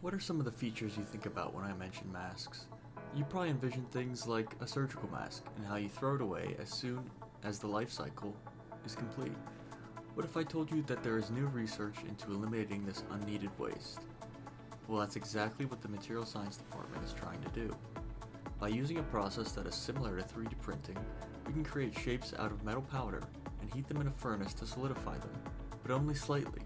What are some of the features you think about when I mention masks? You probably envision things like a surgical mask and how you throw it away as soon as the life cycle is complete. What if I told you that there is new research into eliminating this unneeded waste? Well, that's exactly what the Material Science Department is trying to do. By using a process that is similar to 3D printing, we can create shapes out of metal powder and heat them in a furnace to solidify them, but only slightly.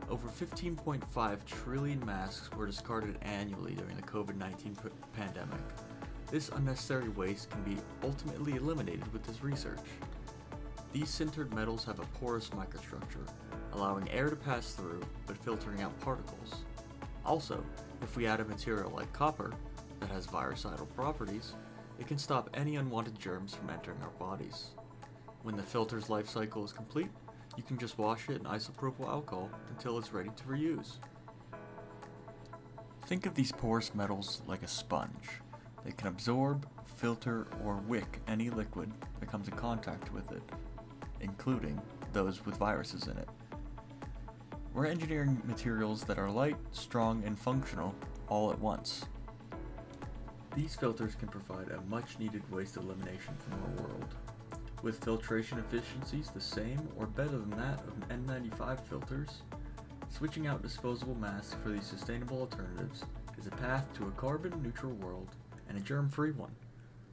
Over 15.5 trillion masks were discarded annually during the COVID-19 pandemic. This unnecessary waste can be ultimately eliminated with this research. These sintered metals have a porous microstructure, allowing air to pass through but filtering out particles. Also, if we add a material like copper that has virucidal properties, it can stop any unwanted germs from entering our bodies. When the filter's life cycle is complete, you can just wash it in isopropyl alcohol until it's ready to reuse. Think of these porous metals like a sponge. They can absorb, filter, or wick any liquid that comes in contact with it, including those with viruses in it. We're engineering materials that are light, strong, and functional all at once. These filters can provide a much-needed waste elimination from our world, with filtration efficiencies the same or better than that of N95 filters. Switching out disposable masks for these sustainable alternatives is a path to a carbon-neutral world and a germ-free one.